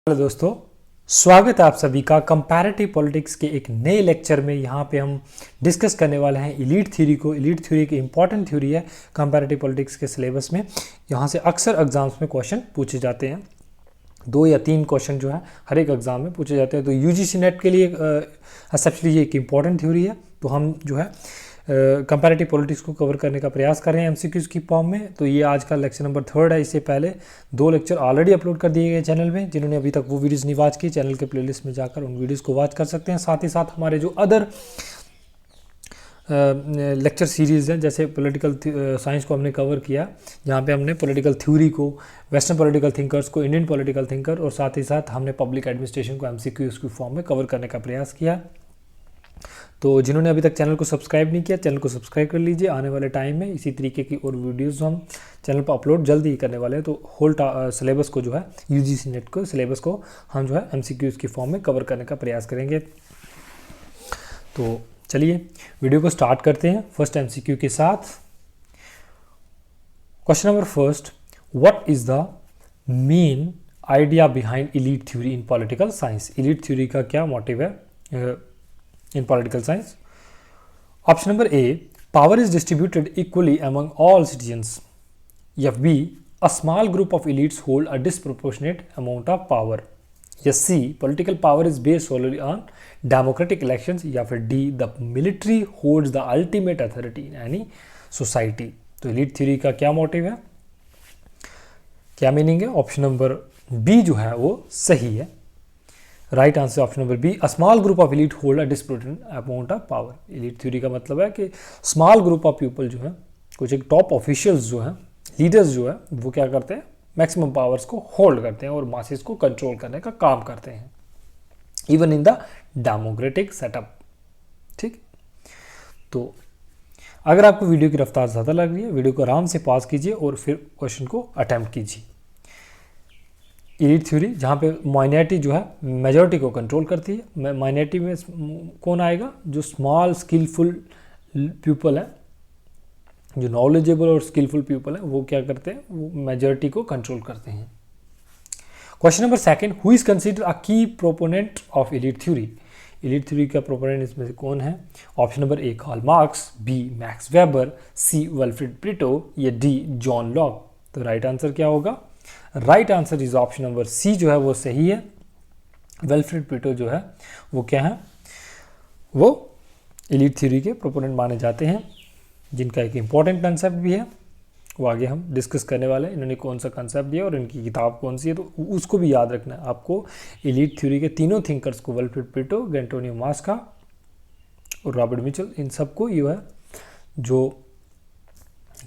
Hello दोस्तों, स्वागत है आप सभी का कंपैरेटिव पॉलिटिक्स के एक नए लेक्चर में। यहाँ पे हम डिस्कस करने वाले हैं इलीट थ्योरी को। इलीट थ्योरी की इंपॉर्टेंट थ्योरी है कंपैरेटिव पॉलिटिक्स के सिलेबस में। यहाँ से अक्सर एग्जाम्स में क्वेश्चन पूछे जाते हैं। 2 या 3 क्वेश्चन जो है हर एक एग्जाम में पूछे जाते हैं। तो यूजीसी नेट के लिए एक्सेप्शनली ये एक इंपॉर्टेंट थ्योरी है। तो हम जो है कंपैरेटिव पॉलिटिक्स को कवर करने का प्रयास कर रहे हैं एमसीक्यूज की फॉर्म में। तो ये आज का लेक्चर नंबर 3 है। इससे पहले 2 लेक्चर ऑलरेडी अपलोड कर दिए गए चैनल में। जिन्होंने अभी तक वो वीडियोस नहीं वॉच की, चैनल के प्लेलिस्ट में जाकर उन वीडियोस को वॉच कर सकते हैं। साथ ही साथ हमारे जो अदर लेक्चर सीरीज़ हैं, जैसे पॉलिटिकल साइंस को हमने कवर किया, जहाँ पे हमने पॉलिटिकल थ्योरी को, वेस्टर्न पॉलिटिकल थिंकर्स को, इंडियन पॉलिटिकल थिंकर, और साथ ही साथ हमने पब्लिक एडमिनिस्ट्रेशन को एमसीक्यूज की फॉर्म में कवर करने का प्रयास किया। तो जिन्होंने अभी तक चैनल को सब्सक्राइब नहीं किया, चैनल को सब्सक्राइब कर लीजिए। आने वाले टाइम में इसी तरीके की और वीडियोस हम चैनल पर अपलोड जल्दी ही करने वाले हैं। तो होल सिलेबस को जो है यूजीसी नेट को सिलेबस को हम जो है एमसीक्यूज की फॉर्म में कवर करने का प्रयास करेंगे। तो चलिए वीडियो को स्टार्ट करते हैं फर्स्ट एमसीक्यू के साथ। Question number first, what is the main idea behind elite theory in political science. Elite theory का क्या मोटिव है in political science? Option number A, power is distributed equally among all citizens. या B, a small group of elites hold a disproportionate amount of power. या C, political power is based solely on democratic elections. या फिर D, the military holds the ultimate authority in any society. तो elite theory का क्या motive है, क्या meaning है? Option number B जो है वो सही है। Right answer option number B, a small group of elite hold a disproportionate amount of power. Elite theory का मतलब है कि स्मॉल ग्रुप ऑफ पीपल जो है, कुछ एक टॉप ऑफिशियल्स जो हैं, लीडर्स जो है, वो क्या करते हैं, मैक्सिमम पावर्स को होल्ड करते हैं और मासेस को कंट्रोल करने का काम करते हैं, even in the democratic setup. ठीक, तो अगर आपको वीडियो की रफ्तार ज़्यादा लग रही है, वीडियो को आराम से पॉज कीजिए और फिर क्वेश्चन को अटेम्प्ट कीजिए। इलीट थ्योरी जहाँ पे माइनॉरिटी जो है मेजॉरिटी को कंट्रोल करती है। माइनॉरिटी में कौन आएगा? जो स्मॉल स्किलफुल पीपल है, जो नॉलेजेबल और स्किलफुल पीपल है, वो क्या करते हैं, वो मेजॉरिटी को कंट्रोल करते हैं। Question number second, who is consider a key proponent of elite theory. Elite theory का प्रोपोनेंट इसमें से कौन है? Option number A, Karl Marx, B, Max Weber, C, Wilfred Plato, या डी, जॉन लॉक। तो राइट आंसर क्या होगा? Right answer is option number C जो है वो सही है। विल्फ्रेड प्लेटो जो है वो क्या है, वो एलीट थ्योरी के प्रोपोनेंट माने जाते हैं, जिनका एक इंपॉर्टेंट कंसेप्ट भी है, वो आगे हम डिस्कस करने वाले हैं। इन्होंने कौन सा कंसेप्ट दिया और इनकी किताब कौन सी है, तो उसको भी याद रखना है आपको। एलीट थ्योरी के तीनों थिंकर्स को, विल्फ्रेड प्लेटो, एंटोनियो मास्का और रॉबर्ट मिचेल, इन सबको ये है जो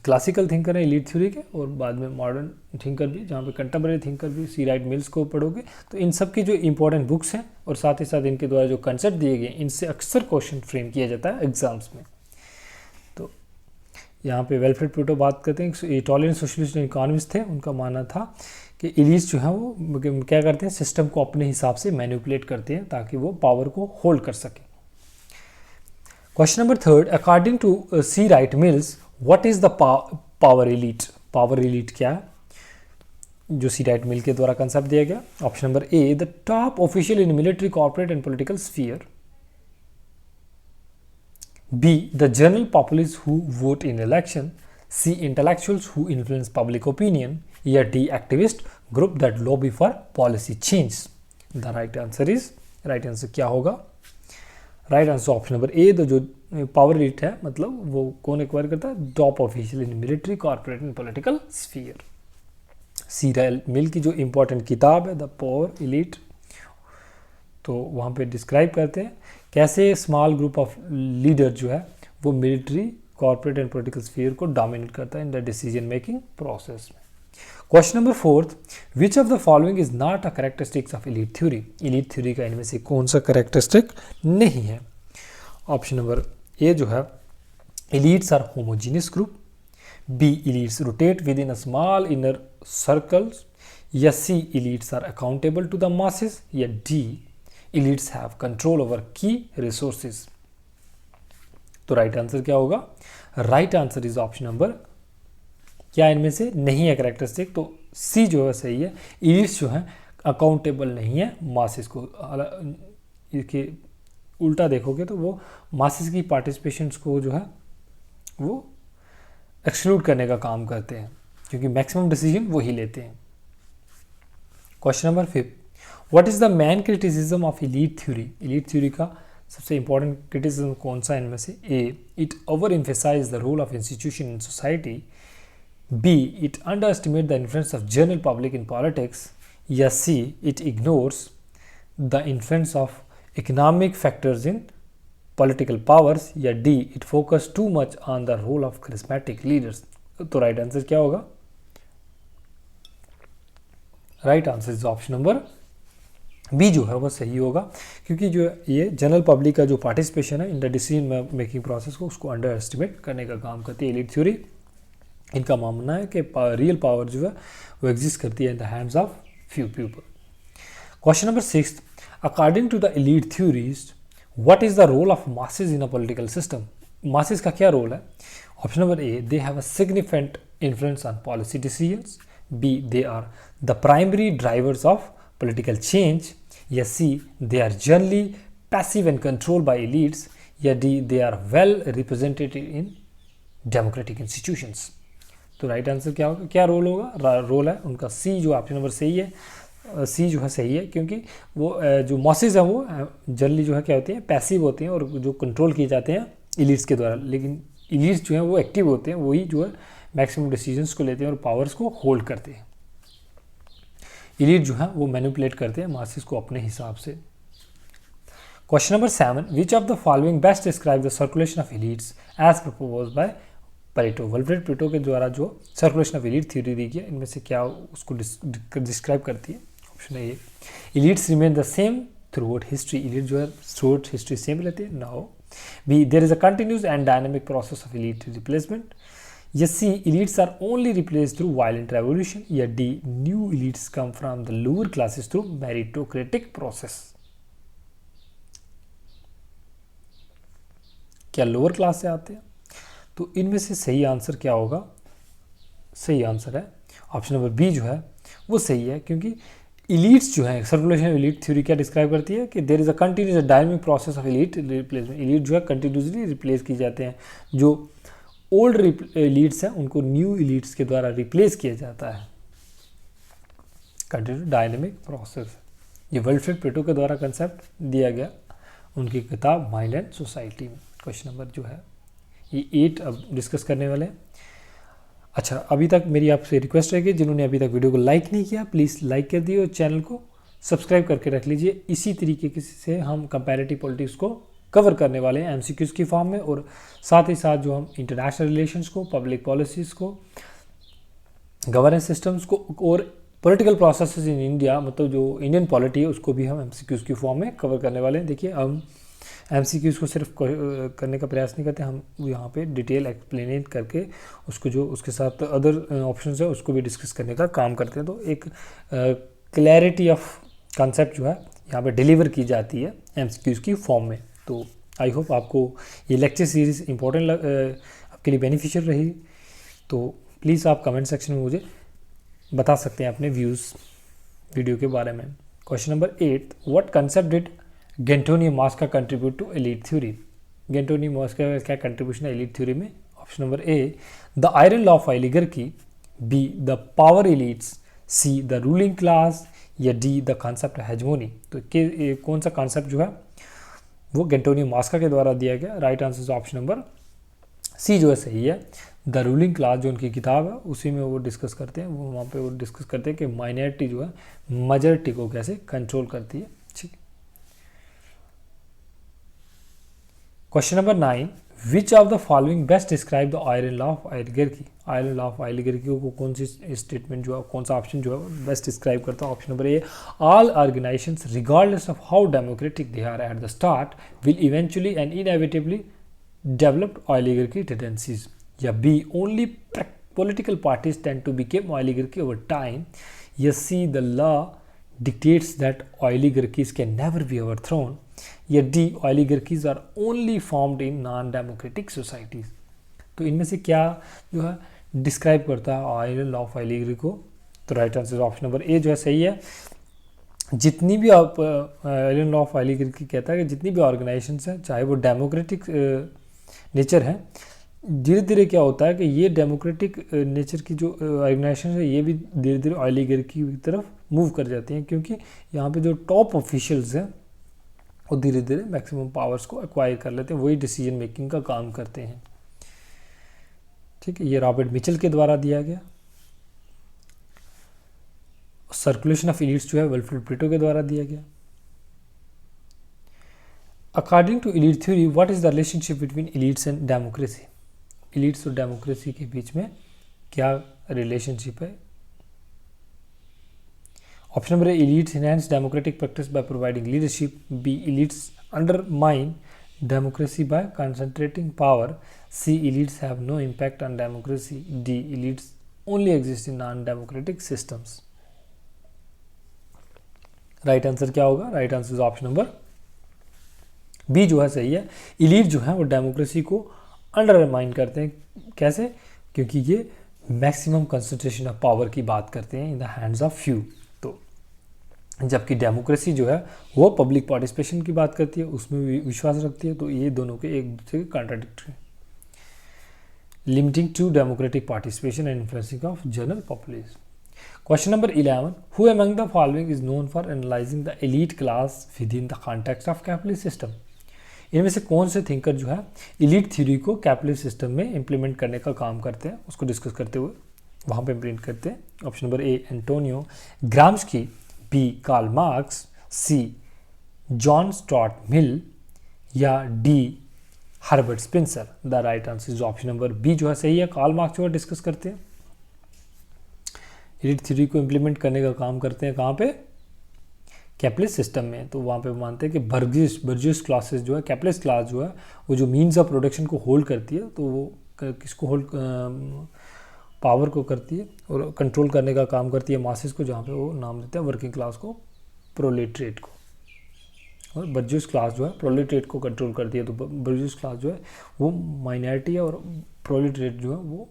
क्लासिकल थिंकर है एलीट थ्योरी के, और बाद में मॉडर्न थिंकर भी, जहाँ पे कंटेम्परेरी थिंकर भी, सी राइट मिल्स को पढ़ोगे तो इन सब की जो इंपॉर्टेंट बुक्स हैं और साथ ही साथ इनके द्वारा जो कंसेप्ट दिए गए, इनसे अक्सर क्वेश्चन फ्रेम किया जाता है एग्जाम्स में। तो यहाँ पे विल्फ्रेड प्लेटो बात करते हैं, इटालियन सोशलिस्ट इकोनॉमिस्ट थे। उनका मानना था कि एलीट्स जो है वो क्या करते हैं, सिस्टम को अपने हिसाब से मैनिपुलेट करते हैं ताकि वो पावर को होल्ड कर सकें। Question number third, according to C Wright Mills, what is the power elite. Power elite क्या है, जो सी राइट मिल के द्वारा कंसेप्ट दिया गया? Option number A, the top official in military, corporate and political sphere. B, the general populace who vote in election. C, intellectuals who influence public opinion. या D, activist group that lobby for policy change. The right answer is, right answer क्या होगा? Right answer option number A, तो जो power elite है मतलब वो कौन acquire करता है? Top official in military, corporate and political sphere. C Wright Mill की जो इंपॉर्टेंट किताब है द पावर एलीट, तो वहाँ पे डिस्क्राइब करते हैं कैसे स्मॉल ग्रुप ऑफ लीडर जो है वो military, corporate and political sphere को डोमिनेट करता है in the decision making process में। Question number fourth, which of the following is not a characteristics of elite theory. Elite theory का इनमें से कौन सा कैरेक्टरिस्टिक नहीं है? ऑप्शन नंबर ए जो है, elites are homogeneous group. B, elites rotate within a small inner circles. या C, elites are accountable to the masses. या D, elites have control over key resources. तो right answer क्या होगा? Right answer is option number, क्या इनमें से नहीं है कैरेक्टरिस्टिक, तो सी जो है सही है। एलीट्स जो है अकाउंटेबल नहीं है मासेस को। इसके उल्टा देखोगे तो वो मासेस की पार्टिसिपेशंस को जो है वो एक्सक्लूड करने का काम करते हैं, क्योंकि मैक्सिमम डिसीजन वो ही लेते हैं। Question number 5, what is the main criticism of elite theory? Elite theory का सबसे इंपॉर्टेंट क्रिटिसिज्म कौन सा इनमें से? A, it overemphasise the role of institution in society. B, it underestimate the influence of general public in politics. या C, it ignores the influence of economic factors in political powers. या D, it focus too much on the role of charismatic leaders. तो right answer क्या होगा? Right answer is option number B जो है वो सही होगा, क्योंकि जो ये जनरल पब्लिक का जो पार्टिसिपेशन है in the decision making process को उसको अंडर एस्टिमेट करने का काम करती है एलीट थ्योरी। इनका मानना है कि रियल पावर जो है वो एग्जिस्ट करती है in the hands of few people. Question number 6, according to the elite theories what is the role of masses in a political system? Masses का क्या रोल है? Option number A, they have a significant influence on policy decisions. B, they are the primary drivers of political change. या C, they are generally passive and controlled by elites. या D, they are well represented in democratic institutions. तो right answer क्या होगा? क्या role होगा? Role है उनका सी, जो ऑप्शन नंबर सही है। सी जो है सही है, क्योंकि वो जो मॉसेस हैं वो जनरली जो है क्या होते हैं, पैसिव होते हैं और जो कंट्रोल किए जाते हैं इलीट्स के द्वारा। लेकिन इलीट्स जो हैं वो एक्टिव होते हैं, वही जो है मैक्सिमम डिसीजंस को लेते हैं और पावर्स को होल्ड करते हैं। इलीट जो है वो मैनिपुलेट करते हैं मासेस को अपने हिसाब से। Question number 7, which of the following best describe the circulation of elites as propose by Pareto? Wilfred Pareto के द्वारा जो सर्कुलेशन ऑफ एलीट थ्योरी दी गई है, इनमें से क्या उसको डिस्क्राइब करती है? Option A, elites remain the same throughout history. Elite जो है थ्रू आउट हिस्ट्री सेम रहती है। No. B, there is a continuous and dynamic process of elite replacement. या सी, elites are only replaced through violent revolution. या D, new elites come from the lower classes through meritocratic process. क्या lower class से आते हैं? तो इनमें से सही आंसर क्या होगा? सही आंसर है ऑप्शन नंबर बी जो है वो सही है, क्योंकि इलीट्स जो है सर्कुलेशन ऑफ एलीट थ्योरी क्या डिस्क्राइब करती है कि there is a continuous dynamic process of elite replacement. Elite जो है कंटिन्यूसली रिप्लेस की जाते हैं, जो ओल्ड एलीट्स हैं उनको न्यू एलीट्स के द्वारा रिप्लेस किया जाता है। कंटिन्यू डायनेमिक प्रोसेस, ये विल्फ्रेड पेरेटो के द्वारा कंसेप्ट दिया गया उनकी किताब माइंड एंड सोसाइटी में। क्वेश्चन नंबर जो है ये 8 अब डिस्कस करने वाले हैं। अच्छा, अभी तक मेरी आपसे रिक्वेस्ट रहेगी, जिन्होंने अभी तक वीडियो को लाइक नहीं किया प्लीज़ लाइक कर दिए और चैनल को सब्सक्राइब करके रख लीजिए। इसी तरीके से हम कंपैरेटिव पॉलिटिक्स को कवर करने वाले हैं एमसीक्यूज़ की फॉर्म में, और साथ ही साथ जो हम इंटरनेशनल रिलेशंस को, पब्लिक पॉलिसीज़ को, गवर्नेंस सिस्टम्स को और पॉलिटिकल प्रोसेसेस इन इंडिया, मतलब जो इंडियन पॉलिटी है उसको भी हम एमसीक्यूज़ की फॉर्म में कवर करने वाले हैं। देखिए, हम एमसीक्यूज़ को सिर्फ करने का प्रयास नहीं करते, हम यहाँ पे डिटेल एक्सप्लेनेट करके उसको जो उसके साथ अदर ऑप्शंस है उसको भी डिस्कस करने का काम करते हैं। तो एक क्लैरिटी ऑफ कॉन्सेप्ट जो है यहाँ पे डिलीवर की जाती है एमसीक्यूज़ की फॉर्म में। तो आई होप आपको ये लेक्चर सीरीज़ इंपॉर्टेंट आपके लिए बेनिफिशियल रही। तो प्लीज़ आप कमेंट सेक्शन में मुझे बता सकते हैं अपने व्यूज़ वीडियो के बारे में। Question number 8, what concept did Gaetano Mosca contribute to elite theory? Gaetano Mosca का क्या कंट्रीब्यूशन है एलीट थ्योरी में? Option number A, the iron law of oligarchy. B, the power elites. C, the ruling class. या D, the concept hegemony. तो कौन सा concept जो है वो गेंटोनी मॉस्का के द्वारा दिया गया? Right answer option number C जो है सही है। द रूलिंग क्लास जो उनकी किताब है उसी में वो डिस्कस करते हैं, वो वहाँ पे वो डिस्कस करते हैं कि माइनॉरिटी जो है मेजॉरिटी को कैसे कंट्रोल करती है। ठीक। Question number 9, which of the following best describe the iron law of oligarchy? Iron law of oligarchy को कौन सी स्टेटमेंट जो है, कौन सा ऑप्शन जो है बेस्ट डिस्क्राइब करता है? Option number A, all organisations regardless of how democratic they are at the start will eventually and inevitably developed oligarchy tendencies. या B, only political parties tend to become oligarchy over time. या C, the law dictates that oligarchies can never be overthrown. या D, oligarchies are only formed in non-democratic societies. तो इनमें से क्या जो है describe करता है आयरन लॉ ऑफ ओलिगार्की को? तो right answer option number A जो है सही है। जितनी भी आप एलन लॉ ऑफ ऑलिगार्की कहता है कि जितनी भी ऑर्गेनाइजेशंस हैं चाहे वो डेमोक्रेटिक नेचर हैं, धीरे धीरे क्या होता है कि ये डेमोक्रेटिक नेचर की जो ऑर्गेनाइजेशन है ये भी धीरे धीरे ऑलिगार्की की तरफ मूव कर जाती हैं, क्योंकि यहाँ पे जो टॉप ऑफिशियल्स हैं वो धीरे धीरे मैक्सिमम पावर्स को एक्वायर कर लेते हैं, वही डिसीजन मेकिंग का काम करते हैं। ठीक है, ये रॉबर्ट मिचेल के द्वारा दिया गया। सर्कुलेशन ऑफ इलीट्स जो है विल्फ्रेड प्लेटो के द्वारा दिया गया। According to elite theory what is the relationship between elites and democracy? Elites और डेमोक्रेसी के बीच में क्या रिलेशनशिप है? Option number A, elites enhance democratic practice by providing leadership. B, elites undermine democracy by concentrating power. C, elites have no impact on democracy. D, elites only exist in non-democratic systems. Right answer क्या होगा? Right answer is option number B जो है सही है। Elite जो है वो democracy को अंडरमाइन करते हैं। कैसे? क्योंकि ये मैक्सिमम कंसंट्रेशन ऑफ पावर की बात करते हैं इन द हैंड्स ऑफ फ्यू। तो जबकि डेमोक्रेसी जो है वो पब्लिक पार्टिसिपेशन की बात करती है, उसमें भी विश्वास रखती है। तो ये दोनों के एक दूसरे के contradictory. Limiting to democratic participation and influencing of general population. Question number 11, who among the following is known for analysing the elite class within the context of capitalist system? इनमें से कौन से थिंकर जो है elite theory को capitalist system में implement करने का काम करते हैं, उसको डिस्कस करते हुए वहाँ पे इंप्लीमेंट करते हैं? Option number A, Antonio Gramsci. B, Karl Marx. C, John Stuart Mill. या D, Herbert Spencer. The right answer is option number B जो है सही है। कार्ल मार्क्स जो है डिस्कस करते हैं, एलीट थ्योरी को इंप्लीमेंट करने का काम करते हैं। कहाँ पे? कैपिटलिस्ट सिस्टम में। तो वहाँ पे मानते हैं कि बर्जियस क्लासेस जो है, कैपिटलिस्ट क्लास जो है वो जो मीन्स ऑफ प्रोडक्शन को होल्ड करती है, तो वो किसको होल्ड, पावर को करती है और कंट्रोल करने का काम करती है मासेस को, जहाँ पे वो नाम देते हैं वर्किंग क्लास को, प्रोलेटरेट को। और बर्जियस क्लास जो है प्रोलेटरेट को कंट्रोल करती है। तो बर्जियस क्लास जो है वो माइनॉरिटी है और प्रोलेटरेट जो है वो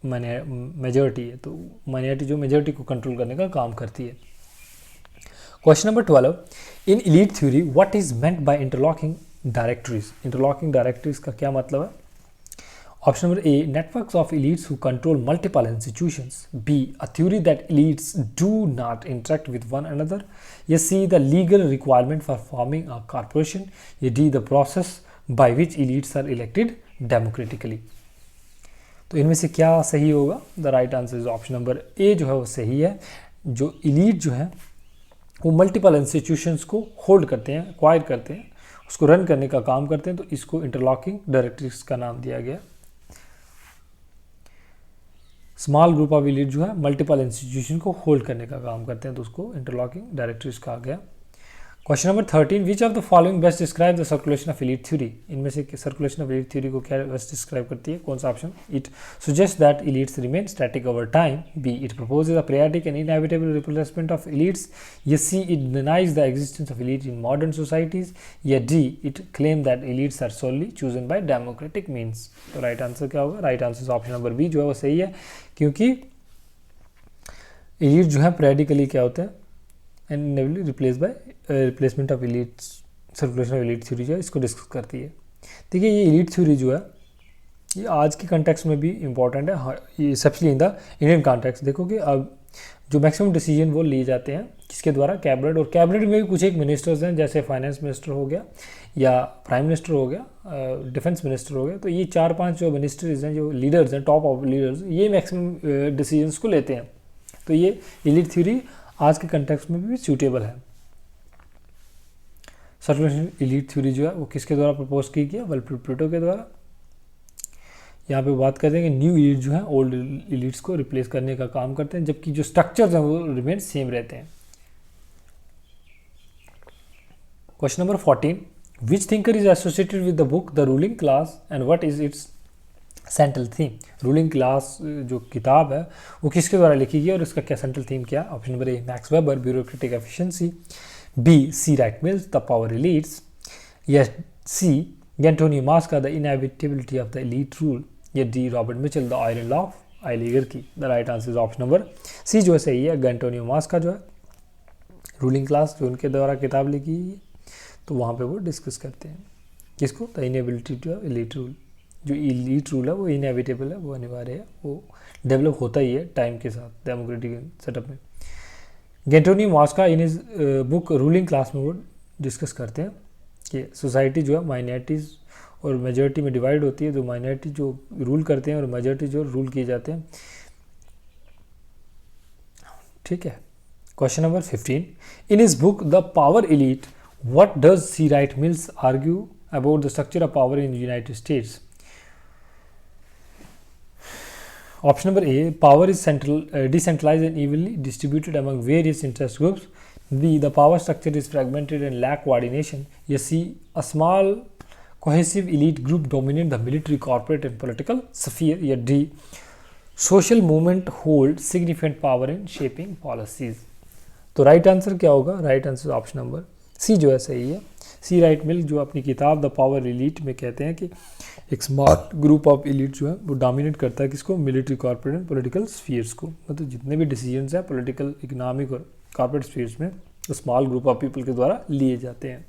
मेजॉरिटी है। तो माइनॉरिटी जो मेजॉरिटी को कंट्रोल करने का काम करती है। Question number 12, in elite theory what is meant by interlocking directories? Interlocking directories का क्या मतलब है? Option number A, networks of elites who control multiple institutions. B, a theory that elites do not interact with one another. या C, the legal requirement for forming a corporation. या D, the process by which elites are elected democratically. तो इनमें से क्या सही होगा? The right answer is option number A जो है वो सही है। जो इलीट जो है वो मल्टीपल इंस्टीट्यूशंस को होल्ड करते हैं, एक्वायर करते हैं, उसको रन करने का काम करते हैं, तो इसको इंटरलॉकिंग डायरेक्टरीज का नाम दिया गया। स्मॉल ग्रुप ऑफ एलीट जो है मल्टीपल इंस्टीट्यूशन को होल्ड करने का काम करते हैं, तो उसको इंटरलॉकिंग डायरेक्टरीज कहा गया। Question number 13, which of the following best describe the circulation of elite theory? इनमें से सर्कुलेशन ऑफ एलीट थ्योरी को क्या बेस्ट डिस्क्राइब करती है? कौन सा option? It suggest that elites remain static over time. B, it proposes a periodic and inevitable replacement of elites. या C, it denies the existence of elite in modern societies. या D, it claim that elites are solely chosen by democratic means. तो right answer क्या होगा? Right answer option number B जो है वो सही है, क्योंकि एलीट जो है पीरियडिकली क्या होते हैं and replace by replacement of elite, circulation of elite theory जो है इसको डिस्कस करती है। देखिए ये एलीट थ्योरी जो है ये आज के कॉन्टेक्स्ट में भी इम्पॉर्टेंट है, ये specially in the Indian context. देखो कि अब जो मैक्सिमम डिसीजन वो लिए जाते हैं किसके द्वारा? कैबिनेट। और कैबिनेट में भी कुछ एक मिनिस्टर्स हैं, जैसे फाइनेंस मिनिस्टर हो गया या प्राइम मिनिस्टर हो गया, डिफेंस मिनिस्टर हो गया। तो ये 4-5 जो मिनिस्टर्स हैं, जो लीडर्स हैं, टॉप ऑफ लीडर्स, ये मैक्सिमम डिसीजंस को लेते हैं। तो ये एलीट थ्योरी आज के कंटेक्स्ट में भी सूटेबल है। सर्कुलेशन एलीट थ्योरी जो है वो किसके द्वारा प्रपोज की गया? विल्फ्रेड प्लेटो के द्वारा। यहाँ पे बात करते हैं कि न्यू एलीट जो है ओल्ड एलीट्स को रिप्लेस करने का काम करते हैं, जबकि जो स्ट्रक्चर्स हैं वो रिमेन सेम रहते हैं। Question number 14, which thinker is associated with the book the ruling class and what is it's central theme? Ruling class जो किताब है वो किसके द्वारा लिखी गई और इसका क्या सेंट्रल थीम क्या? Option number A, Max Weber, bureaucratic efficiency. B, C, Wright Mills, the power elites. या C, Antonio Mosca, the inevitability of the elite rule. या D, Robert Michel, the iron law of oligarchy. The right answer is option number C जो है सही है। Antonio मास्का जो है ruling class जो उनके द्वारा किताब लिखी है, तो वहाँ पे वो डिस्कस करते हैं किसको, the inability to elite rule. जो एलीट रूल है वो इनएविटेबल है, वो अनिवार्य है, वो डेवलप होता ही है टाइम के साथ डेमोक्रेटिक सेटअप में। गेंटोनी मॉस्का इन इज बुक रूलिंग क्लास में वो डिस्कस करते हैं कि सोसाइटी जो है माइनॉरिटीज़ और मेजॉरिटी में डिवाइड होती है, जो माइनॉरिटी जो रूल करते हैं और मेजॉरिटी जो रूल किए जाते हैं। ठीक है, question number 15, in is book the power elite what does she Wright mills argue about the structure of power in United states. Option number A, power is decentralized and evenly distributed among various interest groups. B, the power structure is fragmented and lack coordination. या C, a small cohesive elite group dominate the military, corporate and political sphere. या D, social movement hold significant power in shaping policies. तो right answer क्या होगा? Right answer option number C जो है सही है। सी Wright मिल जो अपनी किताब द पावर एलीट में कहते हैं कि एक स्मार्ट ग्रुप ऑफ एलीट जो है वो डोमिनेट करता है किसको, military, corporate and political spheres को। मतलब जितने भी डिसीजंस हैं पॉलिटिकल, इकोनॉमिक और कॉर्पोरेट स्फीयर्स में तो स्मॉल ग्रुप ऑफ पीपल के द्वारा लिए जाते हैं।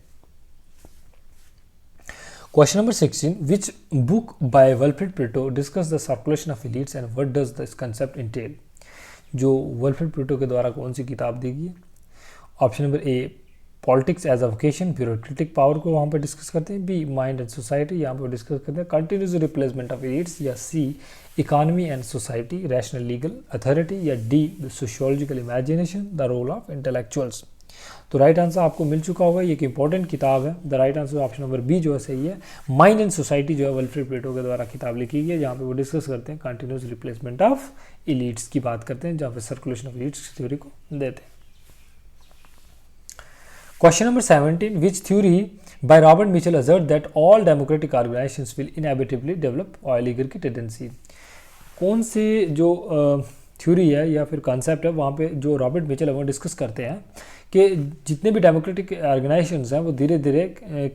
Question number 16, which book by Wilfred Pareto discuss the circulation of elites and what does this concept entail. जो विल्फ्रेड प्रेटो के द्वारा कौन सी किताब दी गई? Option number A, politics as a vocation, bureaucratic power को वहाँ पर डिस्कस करते हैं। बी, माइंड एंड सोसाइटी, यहाँ पर डिस्कस करते हैं कंटिन्यूस रिप्लेसमेंट ऑफ एलीट्स। या C, economy and society, rational legal authority. या D, the sociological imagination, the role of intellectuals. तो राइट आंसर आपको मिल चुका होगा, ये एक इंपॉर्टेंट किताब है। The right answer option number B जो है सही है। माइंड एंड सोसाइटी जो है विल्फ्रेड प्रेटो के द्वारा किताब लिखी गई है, जहाँ पे वो डिस्कस करते हैं कंटिन्यूस रिप्लेसमेंट ऑफ एलीट्स की बात करते हैं, जहाँ पे सर्कुलेशन ऑफ एलीट्स थ्योरी को देते हैं। Question number 17, which theory by Robert Mitchell assert that all democratic organizations will inevitably develop oligarchy tendency। कौन से जो थ्योरी है या फिर कॉन्सेप्ट है वहाँ पे जो रॉबर्ट मिचेल है वो डिस्कस करते हैं कि जितने भी डेमोक्रेटिक ऑर्गेनाइजेशंस हैं वो धीरे धीरे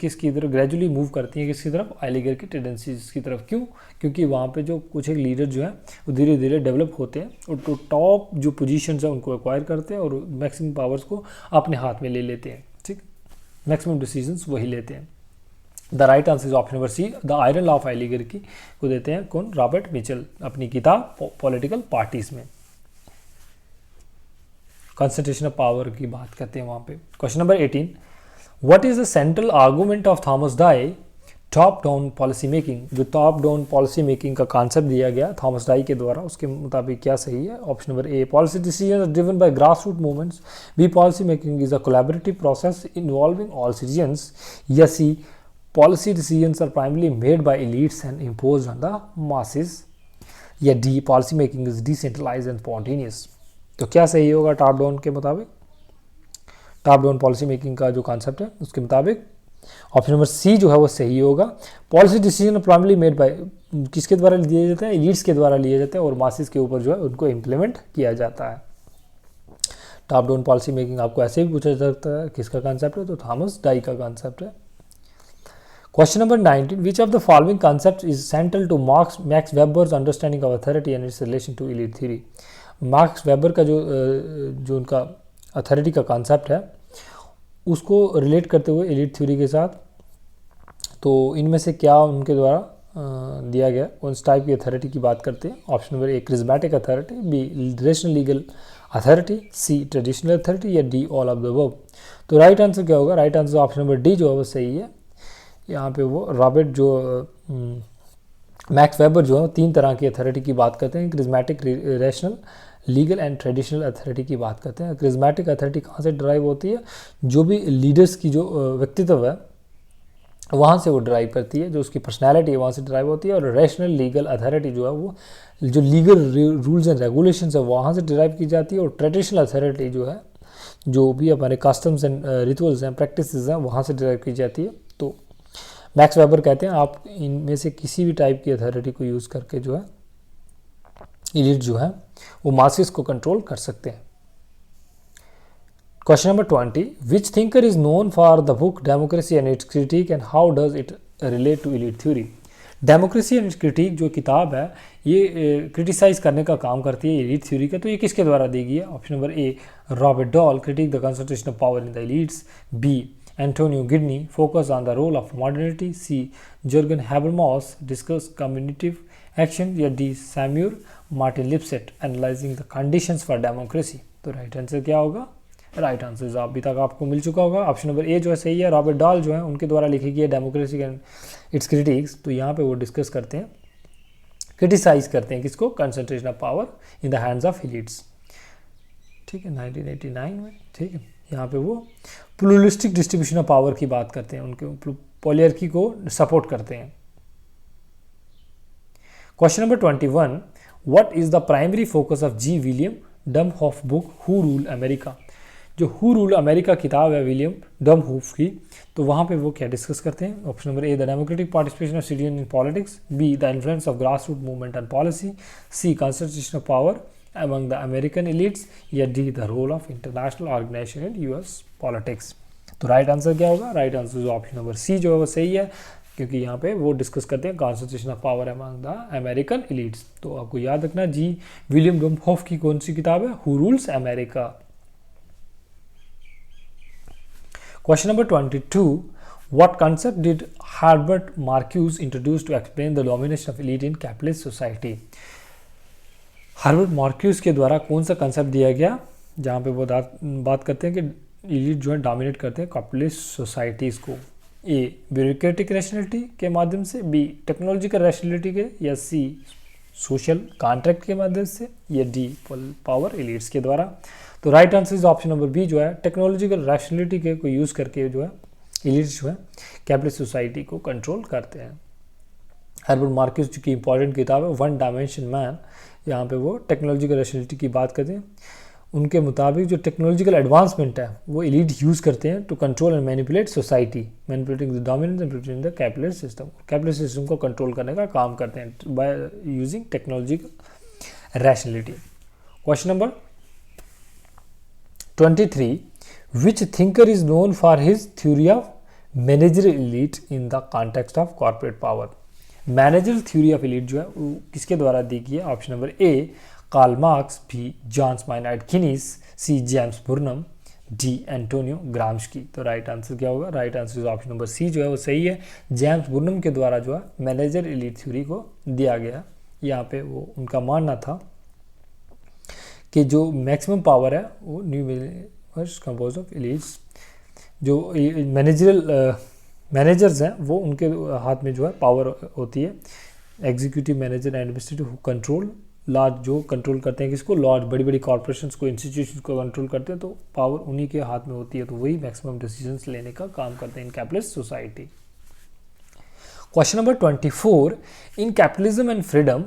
किसकी तरफ ग्रेजुअली मूव करती हैं, किसकी तरफ, ऑलिगार्की टेंडेंसीज की तरफ। क्यों? क्योंकि वहाँ पे जो कुछ एक लीडर जो है वो धीरे धीरे डेवलप होते हैं और तो टॉप जो पोजीशंस हैं उनको एक्वायर करते हैं और मैक्सिमम पावर्स को अपने हाथ में ले लेते हैं। ठीक, मैक्सिमम डिसीजंस वही लेते हैं। The right answer is option number C, the iron law of oligarchy को देते हैं कौन? रॉबर्ट मिचेल अपनी किताब पॉलिटिकल पार्टीज में। कंसंट्रेशन ऑफ पावर की बात करते हैं वहाँ पे। Question number 18, what is the central argument of Thomas Dye top down policy making. जो टॉप डाउन पॉलिसी मेकिंग का कॉन्सेप्ट दिया गया थॉमस डाई के द्वारा, उसके मुताबिक क्या सही है? Option number A, policy decision are driven by grass root movements. B, policy making is a collaborative process involving all citizens. या C, policy decisions are primarily made by elites and imposed on the masses. या D, policy making is decentralised and spontaneous. तो क्या सही होगा top down के मुताबिक? Top down policy making का जो कॉन्सेप्ट है उसके मुताबिक ऑप्शन नंबर सी जो है वो सही होगा। Policy decision primarily made bye, किसके द्वारा लिए जाते हैं? एलीट्स के द्वारा लिए जाते हैं और मासेस के ऊपर जो है उनको इम्प्लीमेंट किया जाता है। टॉप डाउन पॉलिसी मेकिंग आपको ऐसे भी पूछा जा सकता है किसका कॉन्सेप्ट है, तो थॉमस डाई का कॉन्सेप्ट है। Question number 19, which of the following concept is central to Max Weber's understanding of authority and its relation to elite theory. Max Weber का जो उनका अथॉरिटी का कॉन्सेप्ट है उसको रिलेट करते हुए एलीट थ्योरी के साथ, तो इनमें से क्या उनके द्वारा दिया गया, उस टाइप की अथॉरिटी की बात करते हैं। Option number A, charismatic authority. B, rational legal authority. C, traditional authority. या D, all of the above. तो राइट आंसर क्या होगा? Right answer option number D जो है वो सही है। यहाँ पे वो रॉबर्ट जो मैक्स वेबर जो है तीन तरह की अथॉरिटी की बात करते हैं, charismatic, rational, legal and traditional authority की बात करते हैं। क्रिस्मेटिक अथॉरिटी कहाँ से ड्राइव होती है? जो भी लीडर्स की जो व्यक्तित्व है वहाँ से वो ड्राइव करती है, जो उसकी पर्सनैलिटी है वहाँ से ड्राइव होती है। और रैशनल लीगल अथॉरिटी जो है वो जो लीगल रूल्स एंड रेगुलेशंस है वहाँ से ड्राइव की जाती है। और ट्रेडिशनल अथॉरिटी जो है जो भी हमारे कस्टम्स एंड रिचुअल्स हैं, प्रैक्टिसेस हैं, वहाँ से ड्राइव की जाती है। तो मैक्स वेबर कहते हैं आप इनमें से किसी भी टाइप की अथॉरिटी को यूज़ करके जो है एलीट जो है वो मासेस को कंट्रोल कर सकते हैं। Question number 20, which thinker is known for the book democracy and its critic and how does it relate to elite theory. Democracy and critic जो किताब है ये क्रिटिसाइज करने का काम करती है एलीट थ्योरी का। तो ये किसके द्वारा दी गई है? Option number A Robert Dahl, critic the concentration of power in the elites. B Antonio Giddens, focus on the role of modernity. C Jurgen Habermas, discuss communicative action. या D Samuel Martin Lipset, analysing the conditions for democracy. तो right answer क्या होगा? Right answer अभी तक आपको मिल चुका होगा, ऑप्शन नंबर ए जो है सही है। रॉबर्ट डॉल जो है उनके द्वारा लिखी गई है डेमोक्रेसी एंड इट्स क्रिटिक्स। तो यहाँ पे वो डिस्कस करते हैं, क्रिटिसाइज करते हैं किसको? Concentration of power in the hands of elites. ठीक है, 1989 में। ठीक है, यहाँ पे वो प्लूरलिस्टिक डिस्ट्रीब्यूशन ऑफ पावर की बात करते हैं, उनके पॉलियार्की को सपोर्ट करते हैं। Question number 21, what is the primary focus of G William Domhoff book who rule America? जो हु रूल अमेरिका किताब है विलियम डमहॉफ की, तो वहाँ पे वो क्या डिस्कस करते हैं? Option number A the democratic participation of citizen in politics. B the influence of grass root movement and policy. C concentration of power among the American elites। या D the role of international organization in US politics. तो right answer क्या होगा? Right answer option number C जो है वो सही है, क्योंकि यहाँ पे वो डिस्कस करते हैं concentration of power among the American elites. तो आपको याद रखना जी विलियम डमहॉफ की कौन सी किताब है? Who rules America. Question number 22, what concept did Herbert Marcuse introduce to explain the domination of elite in capitalist society? Harvard Marcus के द्वारा कौन सा कंसेप्ट दिया गया जहाँ पे वो बात करते हैं कि एलिट जो है डोमिनेट करते हैं कैपिटलिस्ट सोसाइटीज़ को? ए ब्यूरोक्रेटिक रैशनैलिटी के माध्यम से, बी टेक्नोलॉजिकल रैशनैलिटी के, या सी सोशल कॉन्ट्रैक्ट के माध्यम से, या डी पावर एलिट्स के द्वारा। तो right answer is option number B जो है टेक्नोलॉजिकल रैशनैलिटी के को यूज़ करके जो है एलिट्स जो है कैपिटलिस्ट सोसाइटी को कंट्रोल करते हैं। हर्बर्ट मार्क्यूस की इंपॉर्टेंट किताब है वन डायमेंशन मैन, यहाँ पे वो टेक्नोलॉजिकल रैशनैलिटी की बात करते हैं। उनके मुताबिक जो टेक्नोलॉजिकल एडवांसमेंट है वो एलीट यूज़ करते हैं to control and manipulate society, manipulating the dominance and protecting the capitalist system. Capitalist system को कंट्रोल करने का काम करते हैं by using technological rationality. Question number 23, which thinker is known for his theory of managerial elite in the context of corporate power? Managerial theory of elite जो है वो किसके द्वारा दी गई है? Option number A Karl Marx, B John Maynard कीनीस, C James Burnham, D Antonio Gramsci. तो right answer क्या होगा? Right answer option number C जो है वो सही है। जेम्स बुर्नम के द्वारा जो है मैनेजर एलीट थ्योरी को दिया गया। यहाँ पे वो उनका मानना था कि जो मैक्सिमम पावर है वो न्यू कंपोज ऑफ एलीट्स, जो मैनेजरल मैनेजर्स हैं वो उनके हाथ में जो है पावर होती है। Executive manager and administrative control large, जो कंट्रोल करते हैं किसको? लार्ज बड़ी बड़ी कॉर्पोरेशंस को, इंस्टीट्यूशंस को कंट्रोल करते हैं, तो पावर उन्हीं के हाथ में होती है। तो वही मैक्सिमम डिसीजंस लेने का काम करते हैं in capitalist society. Question number 24, in capitalism and freedom,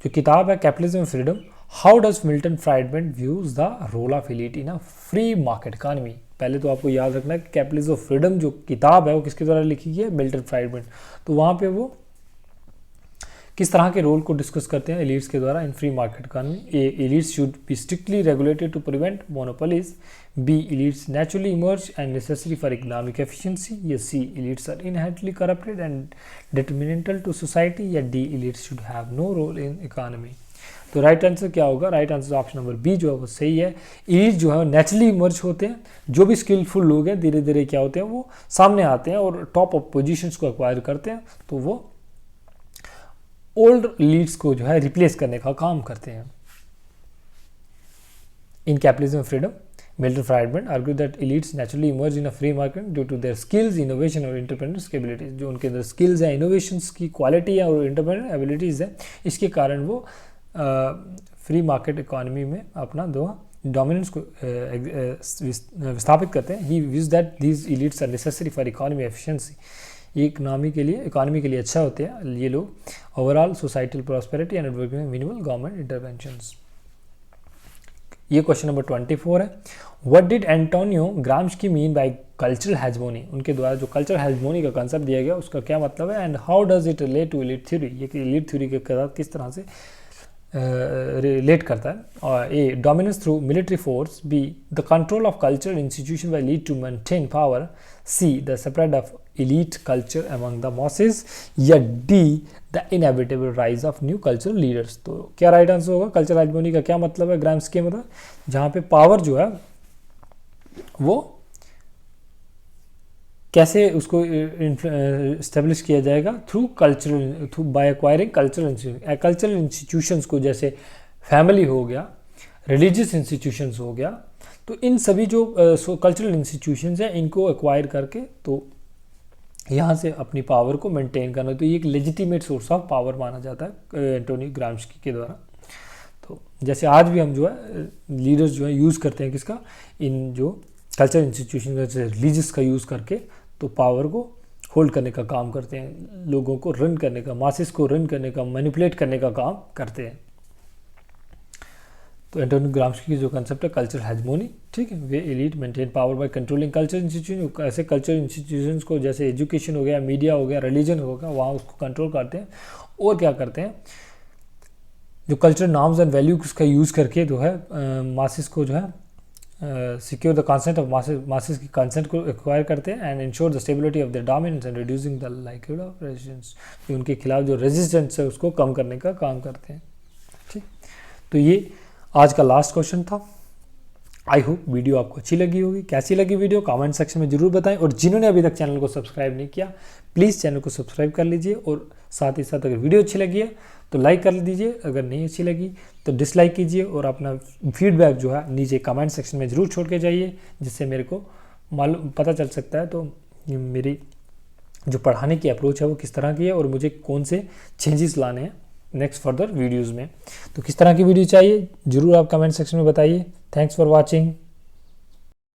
जो किताब है capitalism and freedom, how does Milton Friedman views the role of elite in a free market economy? पहले तो आपको याद रखना है कि कैपिटलिज्म ऑफ फ्रीडम जो किताब है वो किसके द्वारा लिखी गई है? Milton Friedman. तो वहाँ पे वो किस तरह के रोल को डिस्कस करते हैं एलीट्स के द्वारा in free market economy? A elites should be strictly regulated to prevent monopolies. B elites naturally emerge and necessary for economic efficiency. या C elites are inherently corrupted and detrimental to society. या D elites should have no role in economy. तो right answer क्या होगा? Right answer option number B जो है वो सही है। एलीट जो है नेचुरली इमर्ज होते हैं, जो भी स्किलफुल लोग हैं धीरे धीरे क्या होते हैं वो सामने आते हैं और टॉप ऑफ पोजीशंस को एक्वायर करते हैं, तो वो ओल्ड एलीट्स को जो है रिप्लेस करने का काम करते हैं। In capitalism freedom, Milton Friedman argue that elites naturally emerge in a free market due to their skills, innovation और इंटरप्रेन्योर्स एबिलिटीज। जो उनके अंदर स्किल्स हैं, इनोवेशंस की क्वालिटी है और इंटरप्रेन्योर एबिलिटीज़ है, इसके कारण वो फ्री मार्केट इकोनॉमी में अपना दो डोमिनेंस को विस्थापित करते हैं। He views that these elites are necessary for economy efficiency. ये इकोनॉमी के लिए अच्छा होते हैं ये लोग। Overall societal prosperity and minimal government interventions. ये क्वेश्चन नंबर 24 है। What did Antonio Gramsci mean by cultural hegemony? उनके द्वारा जो कल्चरल हेजमोनी का कंसेप्ट दिया गया उसका क्या मतलब है? And how does it relate to elite theory? ये एलीट थ्योरी के साथ किस तरह से रिलेट करता है। और A dominance through military force, B the control of cultural institution by lead to maintain power, C the spread of elite culture among the masses, या D the inevitable rise of new cultural leaders. तो क्या right answer होगा? Cultural hegemony का क्या मतलब है grams के मतलब, जहाँ पे पावर जो है वो कैसे उसको इस्टेब्लिश किया जाएगा, through cultural, through by acquiring cultural institutions को, जैसे फैमिली हो गया, रिलीजियस इंस्टीट्यूशंस हो गया। तो इन सभी जो कल्चरल इंस्टीट्यूशंस हैं इनको एक्वायर करके तो यहाँ से अपनी पावर को मेंटेन करना, तो ये एक लेजिटिमेट सोर्स ऑफ पावर माना जाता है एंटोनी ग्राम्स्की के द्वारा। तो जैसे आज भी हम जो है लीडर्स जो है यूज़ करते हैं किसका, इन जो कल्चरल इंस्टीट्यूशन जैसे रिलीजियस का यूज़ करके तो पावर को होल्ड करने का काम करते हैं, लोगों को रन करने का, मासेस को रन करने का, मैनिपुलेट करने का काम करते हैं। तो एंटोनी ग्राम्स्की की जो कंसेप्ट है कल्चरल हेजेमोनी, ठीक है, वे elite maintain power by controlling cultural institution, ऐसे कल्चरल इंस्टीट्यूशंस को जैसे एजुकेशन हो गया, मीडिया हो गया, रिलीजन हो गया, वहाँ उसको कंट्रोल करते हैं। और क्या करते हैं, जो कल्चरल नॉर्म्स एंड वैल्यूज का यूज़ करके जो है मासेस को जो है secure the consent of masses की कंसेंट को एक्वायर करते हैं and ensure the stability of the dominance and reducing the likelihood of resistance, जो उनके खिलाफ जो रेजिस्टेंस है उसको कम करने का काम करते हैं। ठीक, तो ये आज का लास्ट क्वेश्चन था। आई होप वीडियो आपको अच्छी लगी होगी। कैसी लगी वीडियो कमेंट सेक्शन में जरूर बताएं, और जिन्होंने अभी तक चैनल को सब्सक्राइब नहीं किया प्लीज़ चैनल को सब्सक्राइब कर लीजिए, और साथ ही साथ अगर वीडियो अच्छी लगी है तो लाइक कर दीजिए, अगर नहीं अच्छी लगी तो डिसलाइक कीजिए, और अपना फीडबैक जो है नीचे कमेंट सेक्शन में ज़रूर छोड़ के जाइए, जिससे मेरे को मालूम पता चल सकता है तो मेरी जो पढ़ाने की अप्रोच है वो किस तरह की है, और मुझे कौन से चेंजेस लाने हैं नेक्स्ट फर्दर वीडियोज़ में। तो किस तरह की वीडियो चाहिए ज़रूर आप कमेंट सेक्शन में बताइए। Thanks for watching.